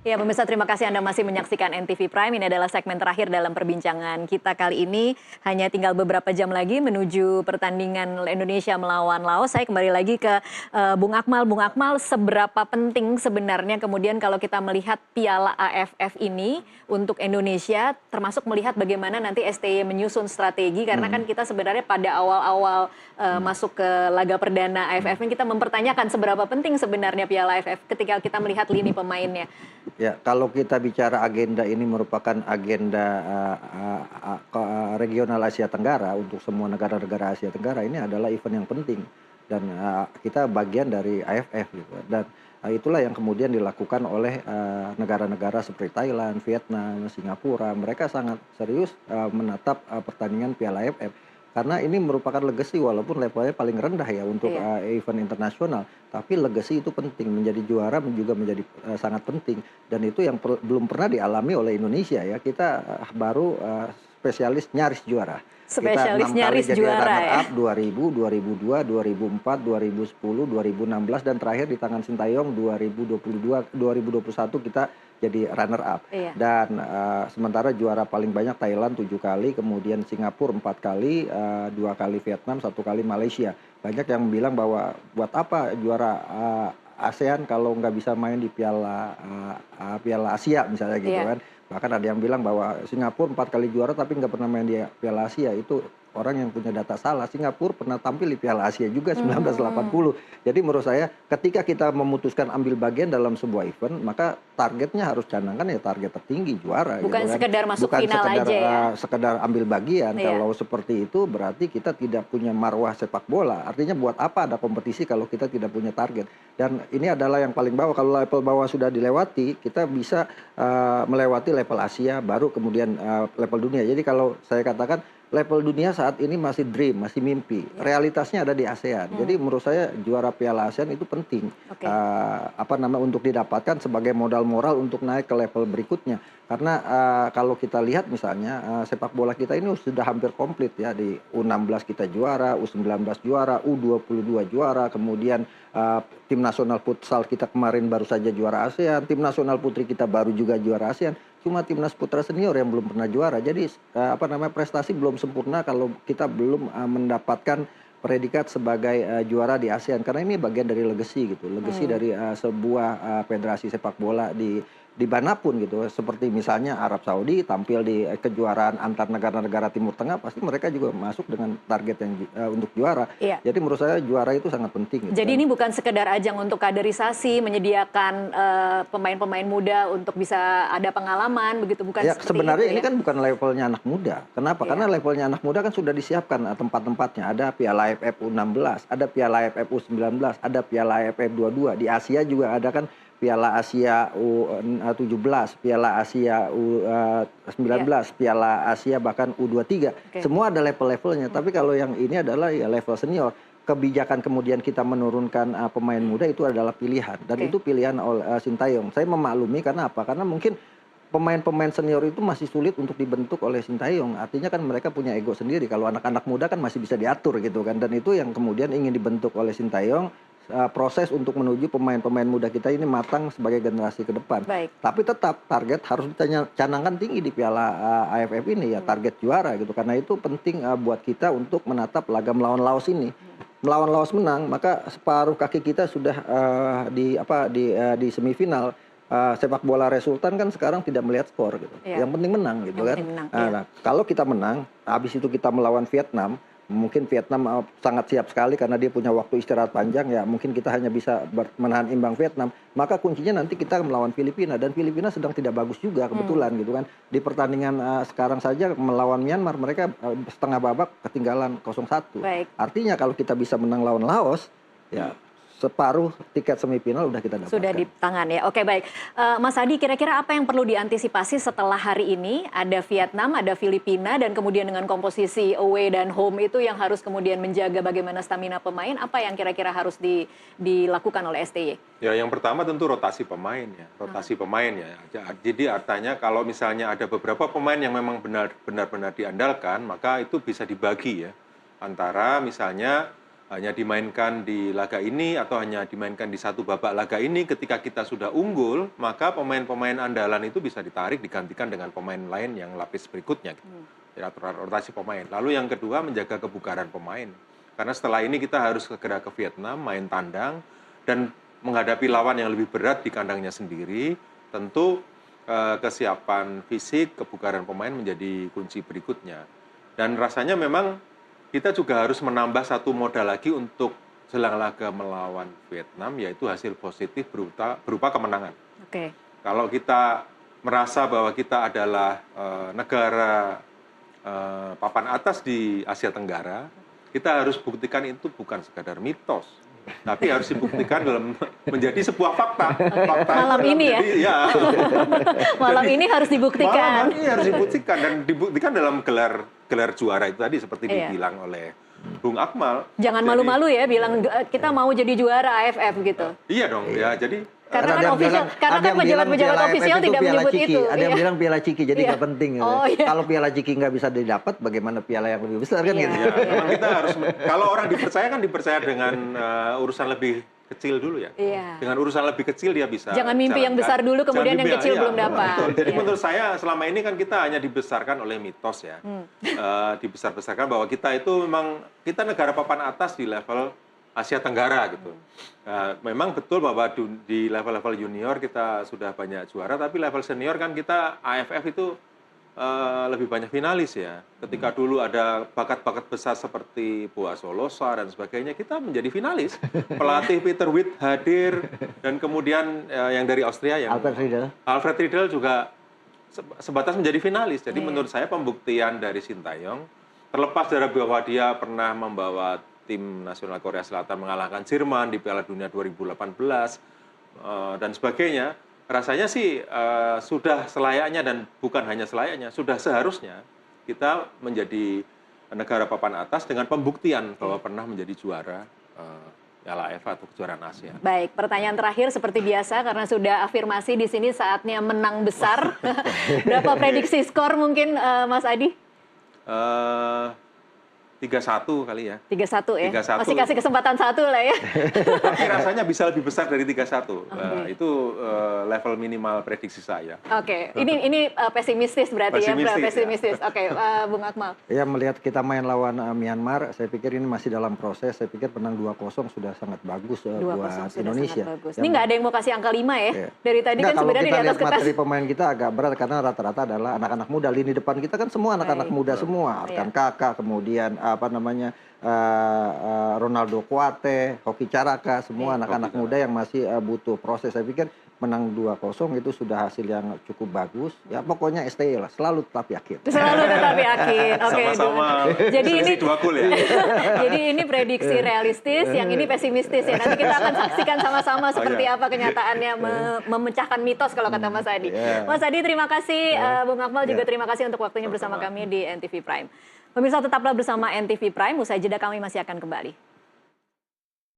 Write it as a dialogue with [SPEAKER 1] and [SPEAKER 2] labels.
[SPEAKER 1] Ya, pemirsa, terima kasih Anda masih menyaksikan NTV Prime. Ini adalah segmen terakhir dalam perbincangan kita kali ini. Hanya tinggal beberapa jam lagi menuju pertandingan Indonesia melawan Laos. Saya kembali lagi ke Bung Akmal. Bung Akmal, seberapa penting sebenarnya kemudian kalau kita melihat Piala AFF ini untuk Indonesia, termasuk melihat bagaimana nanti STY menyusun strategi, karena kan kita sebenarnya pada awal-awal masuk ke laga perdana AFF ini kita mempertanyakan seberapa penting sebenarnya Piala AFF ketika kita melihat lini pemainnya.
[SPEAKER 2] Ya, kalau kita bicara agenda ini merupakan agenda regional Asia Tenggara untuk semua negara-negara Asia Tenggara, ini adalah event yang penting dan kita bagian dari AFF gitu. Dan itulah yang kemudian dilakukan oleh negara-negara seperti Thailand, Vietnam, Singapura. Mereka sangat serius menatap pertandingan Piala AFF. Karena ini merupakan legacy walaupun levelnya paling rendah ya untuk event internasional. Tapi legacy itu penting, menjadi juara juga menjadi sangat penting. Dan itu yang belum pernah dialami oleh Indonesia ya. Kita baru spesialis nyaris juara.
[SPEAKER 1] Spesialis
[SPEAKER 2] Kita 6 kali
[SPEAKER 1] nyaris
[SPEAKER 2] jadi
[SPEAKER 1] juara
[SPEAKER 2] runner
[SPEAKER 1] ya.
[SPEAKER 2] up, 2000, 2002, 2004, 2010, 2016 dan terakhir di tangan Sintayong 2022, 2021 kita jadi runner up.
[SPEAKER 1] Iya.
[SPEAKER 2] Dan sementara juara paling banyak Thailand 7 kali, kemudian Singapura 4 kali, 2 kali Vietnam, 1 kali Malaysia. Banyak yang bilang bahwa buat apa juara ASEAN kalau nggak bisa main di Piala Asia misalnya gitu kan. Bahkan ada yang bilang bahwa Singapura 4 kali juara tapi nggak pernah main di Piala Asia. Itu orang yang punya data salah. Singapura pernah tampil di Piala Asia juga 1980. Jadi menurut saya ketika kita memutuskan ambil bagian dalam sebuah event, maka targetnya harus canangkan ya target tertinggi juara.
[SPEAKER 1] Bukan
[SPEAKER 2] gitu kan.
[SPEAKER 1] sekedar masuk
[SPEAKER 2] Bukan
[SPEAKER 1] final
[SPEAKER 2] sekedar,
[SPEAKER 1] aja ya.
[SPEAKER 2] sekedar ambil bagian.
[SPEAKER 1] Iya.
[SPEAKER 2] Kalau seperti itu berarti kita tidak punya marwah sepak bola. Artinya buat apa ada kompetisi kalau kita tidak punya target. Dan ini adalah yang paling bawah. Kalau level bawah sudah dilewati, kita bisa melewati level Asia, baru kemudian level dunia. Jadi kalau saya katakan level dunia saat ini masih dream, masih mimpi. Realitasnya ada di ASEAN. Jadi menurut saya juara Piala ASEAN itu penting. Untuk didapatkan sebagai modal moral untuk naik ke level berikutnya. Karena kalau kita lihat misalnya sepak bola kita ini sudah hampir komplit ya, di U16 kita juara, U19 juara, U22 juara, kemudian tim nasional futsal kita kemarin baru saja juara ASEAN, tim nasional putri kita baru juga juara ASEAN. Cuma timnas putra senior yang belum pernah juara. Jadi prestasi belum sempurna kalau kita belum mendapatkan predikat sebagai juara di ASEAN, karena ini bagian dari legacy gitu, legacy dari sebuah federasi sepak bola di manapun gitu, seperti misalnya Arab Saudi tampil di kejuaraan antar negara-negara Timur Tengah, pasti mereka juga masuk dengan target yang untuk juara.
[SPEAKER 1] Iya.
[SPEAKER 2] Jadi menurut saya juara itu sangat penting. Gitu,
[SPEAKER 1] Jadi ini bukan sekedar ajang untuk kaderisasi, menyediakan pemain-pemain muda untuk bisa ada pengalaman begitu, bukan
[SPEAKER 2] ya,
[SPEAKER 1] seperti
[SPEAKER 2] sebenarnya
[SPEAKER 1] itu
[SPEAKER 2] ini
[SPEAKER 1] ya?
[SPEAKER 2] kan bukan levelnya anak muda. Kenapa? Karena levelnya anak muda kan sudah disiapkan tempat-tempatnya. Ada Piala AFF U16, ada Piala AFF U19, ada Piala AFF 22. Di Asia juga ada kan Piala Asia U17, Piala Asia U19, Piala Asia bahkan U23. Semua ada level-levelnya. Tapi kalau yang ini adalah ya level senior. Kebijakan kemudian kita menurunkan pemain muda itu adalah pilihan. Dan itu pilihan oleh Sintayong. Saya memaklumi karena apa? Karena mungkin pemain-pemain senior itu masih sulit untuk dibentuk oleh Sintayong. Artinya kan mereka punya ego sendiri. Kalau anak-anak muda kan masih bisa diatur gitu kan. Dan itu yang kemudian ingin dibentuk oleh Sintayong. Proses untuk menuju pemain-pemain muda kita ini matang sebagai generasi ke depan. Tapi tetap target harus dicanangkan tinggi di Piala AFF ini ya, target juara gitu. Karena itu penting buat kita untuk menatap laga melawan Laos ini. Melawan Laos menang, maka separuh kaki kita sudah di semifinal. Sepak bola resultan kan sekarang tidak melihat skor gitu. Yang penting menang gitu kan. Nah, kalau kita menang, habis itu kita melawan Vietnam. Mungkin Vietnam sangat siap sekali karena dia punya waktu istirahat panjang ya, mungkin kita hanya bisa menahan imbang Vietnam, maka kuncinya nanti kita melawan Filipina, dan Filipina sedang tidak bagus juga kebetulan gitu kan. Di pertandingan sekarang saja melawan Myanmar mereka setengah babak ketinggalan 0-1. Artinya kalau kita bisa menang lawan Laos ya separuh tiket semifinal udah kita dapatkan.
[SPEAKER 1] Sudah di tangan ya. Oke, baik. Mas Adi, kira-kira apa yang perlu diantisipasi setelah hari ini? Ada Vietnam, ada Filipina, dan kemudian dengan komposisi away dan home itu yang harus kemudian menjaga bagaimana stamina pemain. Apa yang kira-kira harus dilakukan oleh STY?
[SPEAKER 3] Ya, yang pertama tentu rotasi pemain ya. Rotasi pemain ya. Jadi artinya kalau misalnya ada beberapa pemain yang memang benar-benar diandalkan, maka itu bisa dibagi ya. Antara misalnya hanya dimainkan di laga ini atau hanya dimainkan di satu babak laga ini. Ketika kita sudah unggul, maka pemain-pemain andalan itu bisa ditarik digantikan dengan pemain lain yang lapis berikutnya. Ya, rotasi pemain. Lalu yang kedua, menjaga kebugaran pemain. Karena setelah ini kita harus segera ke Vietnam, main tandang, dan menghadapi lawan yang lebih berat di kandangnya sendiri. Tentu kesiapan fisik, kebugaran pemain menjadi kunci berikutnya. Dan rasanya memang kita juga harus menambah satu modal lagi untuk jelang laga melawan Vietnam, yaitu hasil positif berupa kemenangan.
[SPEAKER 1] Oke.
[SPEAKER 3] Kalau kita merasa bahwa kita adalah negara papan atas di Asia Tenggara, kita harus buktikan itu bukan sekadar mitos, tapi harus dibuktikan dalam menjadi sebuah fakta. Fakta
[SPEAKER 1] Malam ini
[SPEAKER 3] menjadi, ya.
[SPEAKER 1] Malam ini harus dibuktikan.
[SPEAKER 3] Malam ini harus dibuktikan dan dibuktikan dalam gelar juara itu tadi seperti dibilang oleh Bung Akmal.
[SPEAKER 1] Jangan malu-malu ya bilang kita mau jadi juara AFF gitu.
[SPEAKER 3] Iya dong, ya. Jadi
[SPEAKER 1] karena kan official, karena kan pejabat-pejabat official tidak menyebut itu.
[SPEAKER 2] Ada yang bilang Piala Ciki, jadi nggak penting.
[SPEAKER 1] Oh, iya.
[SPEAKER 2] Kalau Piala Ciki nggak bisa didapat, bagaimana piala yang lebih besar kan gitu?
[SPEAKER 3] ya, memang kita harus, kalau orang dipercaya kan dipercaya dengan urusan lebih kecil dulu ya.
[SPEAKER 1] Iya.
[SPEAKER 3] Dengan urusan lebih kecil dia bisa.
[SPEAKER 1] Jangan mimpi yang besar dulu, kemudian yang kecil belum dapat.
[SPEAKER 3] Betul. Jadi
[SPEAKER 1] Iya.
[SPEAKER 3] menurut saya selama ini kan kita hanya dibesarkan oleh mitos ya. Dibesar-besarkan bahwa kita itu memang kita negara papan atas di level Asia Tenggara gitu. Memang betul bahwa di level-level junior kita sudah banyak juara, tapi level senior kan kita AFF itu lebih banyak finalis ya. Ketika dulu ada bakat-bakat besar seperti Boa Solosa dan sebagainya, kita menjadi finalis. Pelatih Peter Witt hadir, dan kemudian yang dari Austria yang Alfred Riedel juga sebatas menjadi finalis. Jadi menurut saya pembuktian dari Sintayong, terlepas dari bahwa dia pernah membawa tim nasional Korea Selatan mengalahkan Jerman di Piala Dunia 2018 dan sebagainya, rasanya sih sudah selayaknya, dan bukan hanya selayaknya, sudah seharusnya kita menjadi negara papan atas dengan pembuktian bahwa pernah menjadi juara Piala AFF atau kejuaraan Asia.
[SPEAKER 1] Baik, pertanyaan terakhir seperti biasa karena sudah afirmasi di sini saatnya menang besar. Berapa prediksi skor mungkin Mas Adi?
[SPEAKER 3] 3-1 kali ya.
[SPEAKER 1] 3-1 ya?
[SPEAKER 3] 3-1.
[SPEAKER 1] Masih kasih kesempatan satu lah ya.
[SPEAKER 3] Tapi rasanya bisa lebih besar dari 3-1. Itu level minimal prediksi saya.
[SPEAKER 1] Oke, ini pesimistis berarti pesimistis.
[SPEAKER 3] Ya.
[SPEAKER 1] Oke, Bung Akmal.
[SPEAKER 2] Ya, melihat kita main lawan Myanmar, saya pikir ini masih dalam proses. Saya pikir menang 2-0 sudah sangat bagus buat Indonesia.
[SPEAKER 1] Ini nggak ada yang mau kasih angka 5 ya?
[SPEAKER 2] Iya.
[SPEAKER 1] Dari tadi kan sebenarnya di atas kertas.
[SPEAKER 2] Materi pemain kita agak berat karena rata-rata adalah anak-anak muda. Lini depan kita kan semua anak-anak muda semua. Arkan Kakak, kemudian Ronaldo Kuate, Hoki Caraka, semua anak-anak muda yang masih butuh proses. Saya pikir menang 2-0 itu sudah hasil yang cukup bagus. Ya pokoknya STI lah, selalu tetap yakin.
[SPEAKER 1] Selalu tetap yakin. Oke.
[SPEAKER 3] Sama-sama.
[SPEAKER 1] Jadi ini
[SPEAKER 3] 2 gol ya.
[SPEAKER 1] Jadi ini prediksi realistis, yang ini pesimistis ya. Nanti kita akan saksikan sama-sama seperti apa kenyataannya memecahkan mitos kalau kata Mas Adi. Mas Adi terima kasih, Bung Akmal juga terima kasih untuk waktunya bersama kami di NTV Prime. Pemirsa tetaplah bersama NTV Prime, usai jeda kami masih akan kembali.